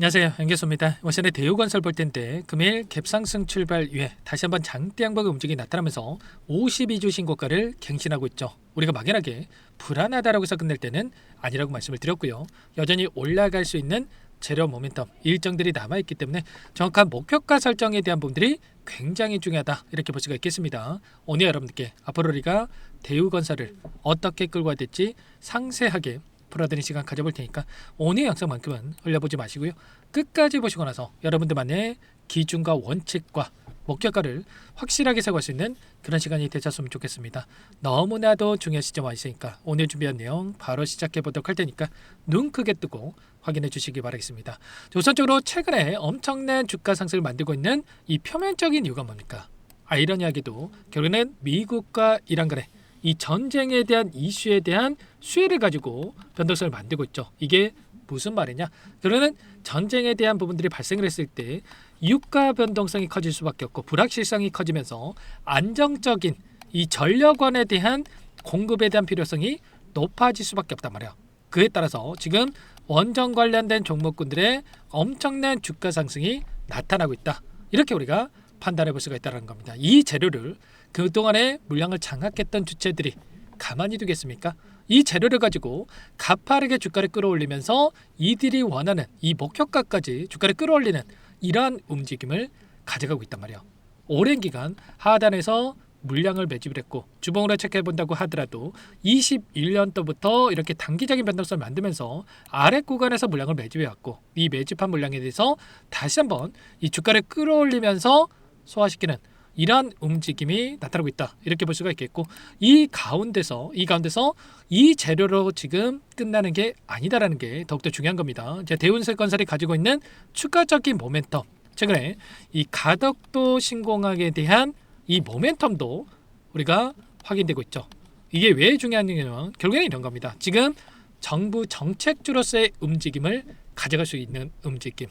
안녕하세요, 연결소입니다. 오늘의 대우건설 볼 텐데 금일 갭상승 출발 이후에 다시 한번 장대 양박의 움직임이 나타나면서 52주 신고가를 갱신하고 있죠. 우리가 막연하게 불안하다라고 해서 끝낼 때는 아니라고 말씀을 드렸고요. 여전히 올라갈 수 있는 재료 모멘텀 일정들이 남아있기 때문에 정확한 목표가 설정에 대한 부분들이 굉장히 중요하다, 이렇게 볼 수가 있겠습니다. 오늘 여러분들께 앞으로 우리가 대우건설을 어떻게 끌고 가야 될지 상세하게 풀어드리는 시간 가져볼 테니까 오늘 영상만큼은 흘려보지 마시고요. 끝까지 보시고 나서 여러분들만의 기준과 원칙과 목표가를 확실하게 세워갈 수 있는 그런 시간이 되셨으면 좋겠습니다. 너무나도 중요한 시점 와 있으니까 오늘 준비한 내용 바로 시작해 보도록 할 테니까 눈 크게 뜨고 확인해 주시기 바라겠습니다. 우선적으로 최근에 엄청난 주가 상승을 만들고 있는 이 표면적인 이유가 뭡니까? 아이러니하게도 결국에는 미국과 이란 간의 이 전쟁에 대한 이슈에 대한 수혜를 가지고 변동성을 만들고 있죠. 이게 무슨 말이냐? 그러면 전쟁에 대한 부분들이 발생을 했을 때 유가 변동성이 커질 수밖에 없고 불확실성이 커지면서 안정적인 이 전력원에 대한 공급에 대한 필요성이 높아질 수밖에 없단 말이에요. 그에 따라서 지금 원전 관련된 종목군들의 엄청난 주가 상승이 나타나고 있다, 이렇게 우리가 판단해 볼 수가 있다는 겁니다. 이 재료를 그동안에 물량을 장악했던 주체들이 가만히 두겠습니까? 이 재료를 가지고 가파르게 주가를 끌어올리면서 이들이 원하는 이 목표가까지 주가를 끌어올리는 이러한 움직임을 가져가고 있단 말이에요. 오랜 기간 하단에서 물량을 매집을 했고 주봉으로 체크해 본다고 하더라도 21년도부터 이렇게 단기적인 변동성을 만들면서 아래 구간에서 물량을 매집해 왔고 이 매집한 물량에 대해서 다시 한번 이 주가를 끌어올리면서 소화시키는 이러한 움직임이 나타나고 있다, 이렇게 볼 수가 있겠고 이 가운데서 이 재료로 지금 끝나는 게 아니다라는 게 더욱더 중요한 겁니다. 대운설건설이 가지고 있는 추가적인 모멘텀, 최근에 이 가덕도 신공항에 대한 이 모멘텀도 우리가 확인되고 있죠. 이게 왜 중요하냐면 결국에는 이런 겁니다. 지금 정부 정책주로서의 움직임을 가져갈 수 있는 움직임,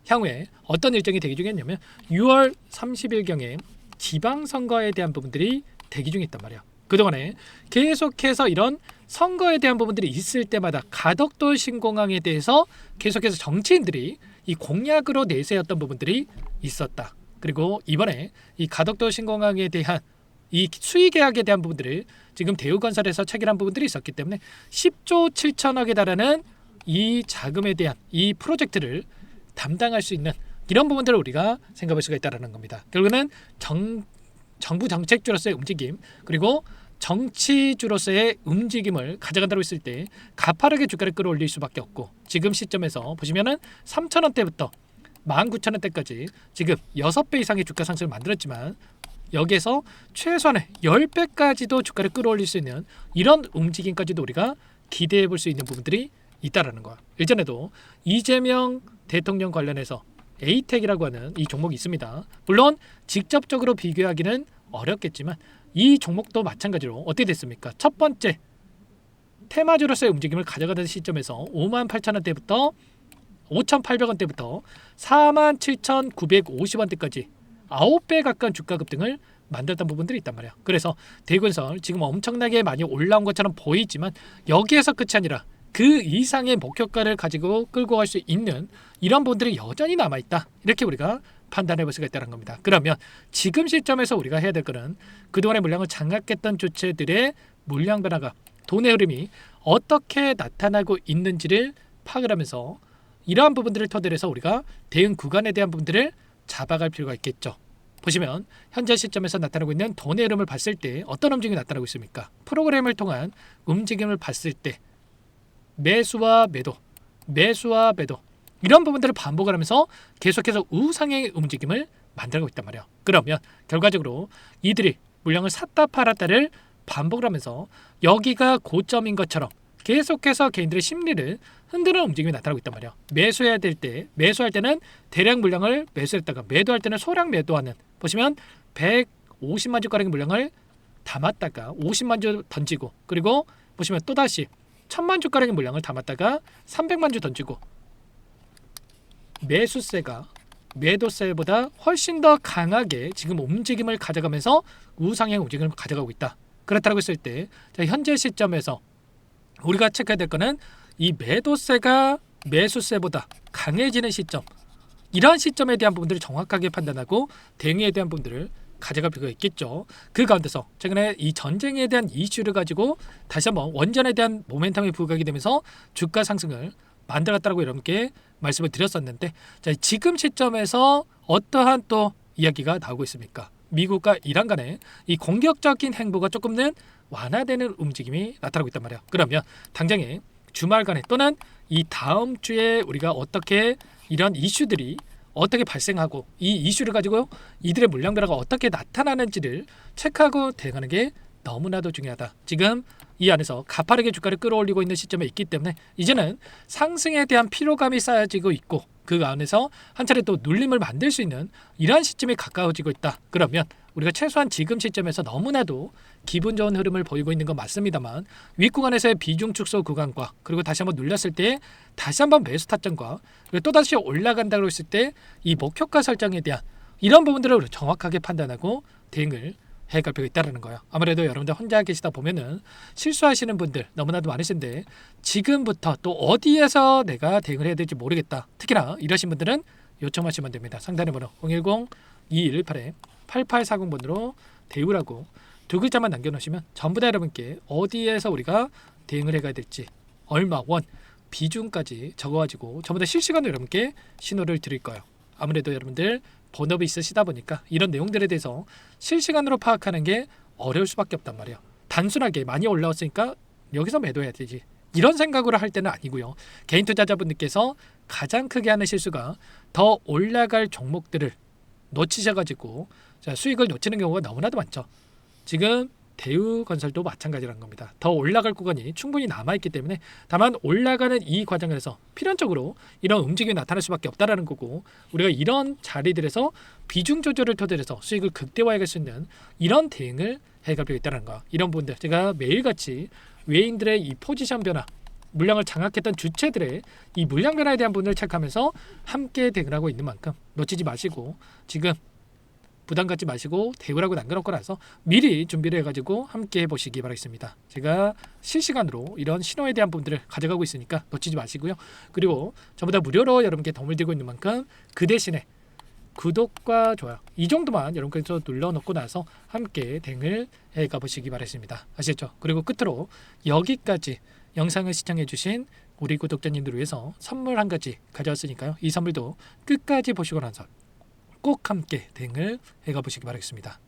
향후에 어떤 일정이 대기 중에 있냐면 6월 30일경에 지방선거에 대한 부분들이 대기 중에 있단 말이에요. 그동안에 계속해서 이런 선거에 대한 부분들이 있을 때마다 가덕도 신공항에 대해서 계속해서 정치인들이 이 공약으로 내세웠던 부분들이 있었다. 그리고 이번에 이 가덕도 신공항에 대한 이 수의 계약에 대한 부분들을 지금 대우건설에서 체결한 부분들이 있었기 때문에 10조 7천억에 달하는 이 자금에 대한 이 프로젝트를 담당할 수 있는 이런 부분들을 우리가 생각할 수가 있다는 겁니다. 결국에는 정부 정책주로서의 움직임, 그리고 정치주로서의 움직임을 가져간다고 했을 때 가파르게 주가를 끌어올릴 수밖에 없고 지금 시점에서 보시면은 3,000원대부터 19,000원대까지 지금 6배 이상의 주가 상승을 만들었지만 여기에서 최소한의 10배까지도 주가를 끌어올릴 수 있는 이런 움직임까지도 우리가 기대해 볼 수 있는 부분들이 있다라는 거야. 일전에도 이재명 대통령 관련해서 에이텍이라고 하는 이 종목이 있습니다. 물론 직접적으로 비교하기는 어렵겠지만 이 종목도 마찬가지로 어떻게 됐습니까? 첫 번째 테마주로서의 움직임을 가져가던 시점에서 58,000원대부터 5,800원대부터 47,950원대까지 9배 가까운 주가 급등을 만들었던 부분들이 있단 말이야. 그래서 대우건설 지금 엄청나게 많이 올라온 것처럼 보이지만 여기에서 끝이 아니라 그 이상의 목표가를 가지고 끌고 갈 수 있는 이런 부분들이 여전히 남아있다, 이렇게 우리가 판단해 볼 수가 있다는 겁니다. 그러면 지금 시점에서 우리가 해야 될 거는 그동안의 물량을 장악했던 주체들의 물량 변화가, 돈의 흐름이 어떻게 나타나고 있는지를 파악을 하면서 이러한 부분들을 토대로 해서 우리가 대응 구간에 대한 부분들을 잡아갈 필요가 있겠죠. 보시면 현재 시점에서 나타나고 있는 돈의 흐름을 봤을 때 어떤 움직임이 나타나고 있습니까? 프로그램을 통한 움직임을 봤을 때 매수와 매도 이런 부분들을 반복을 하면서 계속해서 우상의 움직임을 만들고 있단 말이에요. 그러면 결과적으로 이들이 물량을 샀다 팔았다를 반복을 하면서 여기가 고점인 것처럼 계속해서 개인들의 심리를 흔드는 움직임이 나타나고 있단 말이에요. 매수해야 될 때, 매수할 때는 대량 물량을 매수했다가 매도할 때는 소량 매도하는, 보시면 150만 주가량의 물량을 담았다가 50만 주 던지고, 그리고 보시면 또다시 1,000만 주가량의 물량을 담았다가 300만 주 던지고, 매수세가 매도세보다 훨씬 더 강하게 지금 움직임을 가져가면서 우상향 움직임을 가져가고 있다. 그렇다고 했을 때 현재 시점에서 우리가 체크해야 될 거는 이 매도세가 매수세보다 강해지는 시점, 이러한 시점에 대한 부분들을 정확하게 판단하고 대응에 대한 부분들을 가져갈 필요가 있겠죠. 그 가운데서 최근에 이 전쟁에 대한 이슈를 가지고 다시 한번 원전에 대한 모멘텀이 부각이 되면서 주가 상승을 만들었다고 여러분께 말씀을 드렸었는데, 자, 지금 시점에서 어떠한 또 이야기가 나오고 있습니까? 미국과 이란 간의 이 공격적인 행보가 조금은 완화되는 움직임이 나타나고 있단 말이에요. 그러면 당장에 주말간에 또는 이 다음 주에 우리가 어떻게 이런 이슈들이 어떻게 발생하고 이 이슈를 가지고 이들의 물량 변화가 어떻게 나타나는지를 체크하고 대응하는 게 너무나도 중요하다. 지금 이 안에서 가파르게 주가를 끌어올리고 있는 시점에 있기 때문에 이제는 상승에 대한 피로감이 쌓여지고 있고 그 안에서 한 차례 또 눌림을 만들 수 있는 이러한 시점이 가까워지고 있다. 그러면 우리가 최소한 지금 시점에서 너무나도 기분 좋은 흐름을 보이고 있는 건 맞습니다만, 윗구간에서의 비중 축소 구간과 그리고 다시 한번 눌렸을 때 다시 한번 매수 타점과 그리고 또다시 올라간다고 했을 때 이 목표가 설정에 대한 이런 부분들을 정확하게 판단하고 대응을 해갈 필요가 있다는 거예요. 아무래도 여러분들 혼자 계시다 보면은 실수하시는 분들 너무나도 많으신데, 지금부터 또 어디에서 내가 대응을 해야 될지 모르겠다, 특히나 이러신 분들은 요청하시면 됩니다. 상단의 번호 010-2118-8840번으로 대우라고 두 글자만 남겨놓으시면 전부 다 여러분께 어디에서 우리가 대응을 해가야 될지 얼마, 원, 비중까지 적어가지고 전부 다 실시간으로 여러분께 신호를 드릴 거예요. 아무래도 여러분들 본업이 있으시다 보니까 이런 내용들에 대해서 실시간으로 파악하는 게 어려울 수밖에 없단 말이에요. 단순하게 많이 올라왔으니까 여기서 매도해야 되지, 이런 생각으로 할 때는 아니고요. 개인 투자자분들께서 가장 크게 하는 실수가 더 올라갈 종목들을 놓치셔가지고 수익을 놓치는 경우가 너무나도 많죠. 지금 대우건설도 마찬가지라는 겁니다. 더 올라갈 구간이 충분히 남아있기 때문에 다만 올라가는 이 과정에서 필연적으로 이런 움직임이 나타날 수밖에 없다는 거고, 우리가 이런 자리들에서 비중 조절을 토대로 해서 수익을 극대화할 수 있는 이런 대응을 해갈 필요가 있다는 거. 이런 부분들 제가 매일같이 외인들의 이 포지션 변화, 물량을 장악했던 주체들의 이 물량 변화에 대한 부분을 체크하면서 함께 대응을 하고 있는 만큼 놓치지 마시고 지금 부담 갖지 마시고 대우라고 남겨놓고 나서 미리 준비를 해가지고 함께 해보시기 바라겠습니다. 제가 실시간으로 이런 신호에 대한 부분들을 가져가고 있으니까 놓치지 마시고요. 그리고 전부 다 무료로 여러분께 도움을 드리고 있는 만큼 그 대신에 구독과 좋아요 이 정도만 여러분께서 눌러놓고 나서 함께 대응을 해가보시기 바라겠습니다. 아시겠죠? 그리고 끝으로 여기까지 영상을 시청해주신 우리 구독자님들을 위해서 선물 한 가지 가져왔으니까요. 이 선물도 끝까지 보시고 나서 꼭 함께 대응을 해가 보시기 바라겠습니다.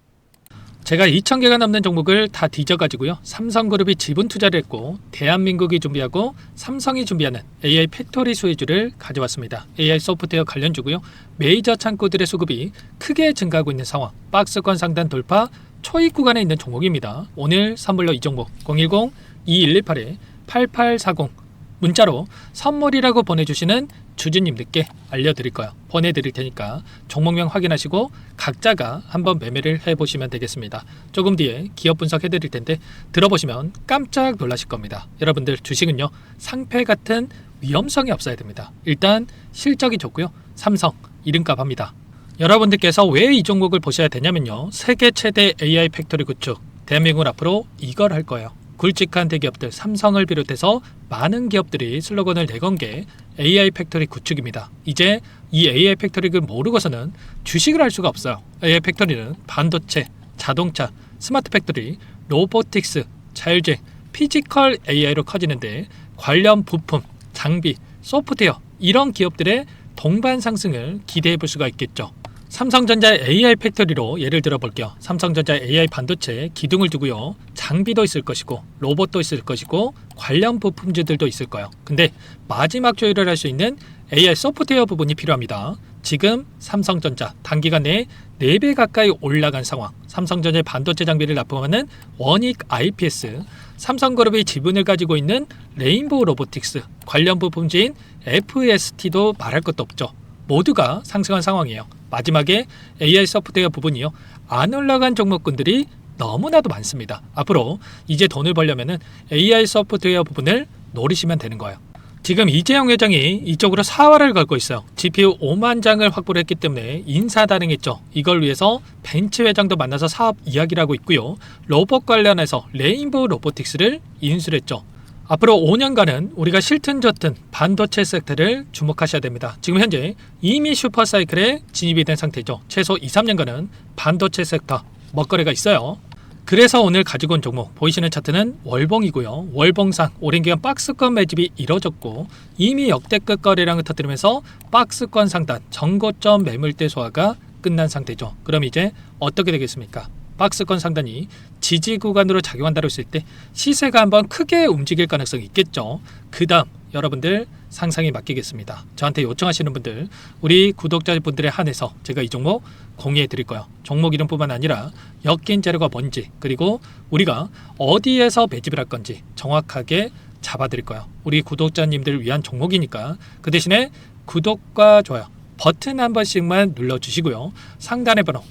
제가 2,000개가 넘는 종목을 다 뒤져가지고요, 삼성그룹이 지분 투자를 했고 대한민국이 준비하고 삼성이 준비하는 AI 팩토리 수혜주를 가져왔습니다. AI 소프트웨어 관련주고요. 메이저 창구들의 수급이 크게 증가하고 있는 상황, 박스권 상단 돌파 초입 구간에 있는 종목입니다. 오늘 선물로 이 종목 010-2118-8840 문자로 선물이라고 보내주시는 주주님들께 알려드릴 거예요. 보내드릴 테니까 종목명 확인하시고 각자가 한번 매매를 해보시면 되겠습니다. 조금 뒤에 기업 분석해드릴 텐데 들어보시면 깜짝 놀라실 겁니다. 여러분들 주식은요, 상패 같은 위험성이 없어야 됩니다. 일단 실적이 좋고요, 삼성 이름값 합니다. 여러분들께서 왜 이 종목을 보셔야 되냐면요, 세계 최대 AI 팩토리 구축, 대한민국은 앞으로 이걸 할 거예요. 굵직한 대기업들 삼성을 비롯해서 많은 기업들이 슬로건을 내건 게 AI 팩토리 구축입니다. 이제 이 AI 팩토리를 모르고서는 주식을 할 수가 없어요. AI 팩토리는 반도체, 자동차, 스마트 팩토리, 로보틱스, 자율주행, 피지컬 AI로 커지는데 관련 부품, 장비, 소프트웨어 이런 기업들의 동반 상승을 기대해 볼 수가 있겠죠. 삼성전자의 AI 팩토리로 예를 들어 볼게요. 삼성전자의 AI 반도체에 기둥을 두고요, 장비도 있을 것이고 로봇도 있을 것이고 관련 부품주들도 있을 거예요. 근데 마지막 조율을 할 수 있는 AI 소프트웨어 부분이 필요합니다. 지금 삼성전자 단기간 내에 4배 가까이 올라간 상황, 삼성전자의 반도체 장비를 납품하는 원익 IPS, 삼성그룹이 지분을 가지고 있는 레인보우 로보틱스, 관련 부품주인 FST도 말할 것도 없죠. 모두가 상승한 상황이에요. 마지막에 AI 소프트웨어 부분이요, 안 올라간 종목군들이 너무나도 많습니다. 앞으로 이제 돈을 벌려면 AI 소프트웨어 부분을 노리시면 되는 거예요. 지금 이재용 회장이 이쪽으로 사활을 걸고 있어요. GPU 5만 장을 확보를 했기 때문에 인사다능했죠. 이걸 위해서 벤츠 회장도 만나서 사업 이야기를 하고 있고요. 로봇 관련해서 레인보우 로보틱스를 인수를 했죠. 앞으로 5년간은 우리가 싫든 좋든 반도체 섹터를 주목하셔야 됩니다. 지금 현재 이미 슈퍼사이클에 진입이 된 상태죠. 최소 2, 3년간은 반도체 섹터 먹거리가 있어요. 그래서 오늘 가지고 온 종목 보이시는 차트는 월봉이고요. 월봉상 오랜 기간 박스권 매집이 이뤄졌고 이미 역대급 거래량을 터뜨리면서 박스권 상단 정고점 매물대 소화가 끝난 상태죠. 그럼 이제 어떻게 되겠습니까? 박스권 상단이 지지 구간으로 작용한다고 했을 때 시세가 한번 크게 움직일 가능성이 있겠죠. 그 다음 여러분들 상상에 맡기겠습니다. 저한테 요청하시는 분들, 우리 구독자분들에 한해서 제가 이 종목 공유해 드릴 거예요. 종목 이름뿐만 아니라 엮인 재료가 뭔지, 그리고 우리가 어디에서 매집을 할 건지 정확하게 잡아 드릴 거예요. 우리 구독자님들을 위한 종목이니까 그 대신에 구독과 좋아요 버튼 한 번씩만 눌러주시고요. 상단의 번호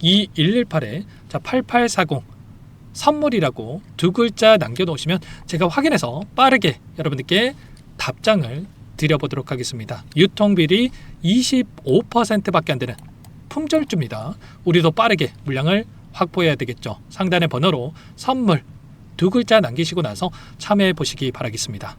010-2118-8840 선물이라고 두 글자 남겨놓으시면 제가 확인해서 빠르게 여러분들께 답장을 드려보도록 하겠습니다. 유통비리 25%밖에 안 되는 품절주입니다. 우리도 빠르게 물량을 확보해야 되겠죠. 상단의 번호로 선물 두 글자 남기시고 나서 참여해 보시기 바라겠습니다.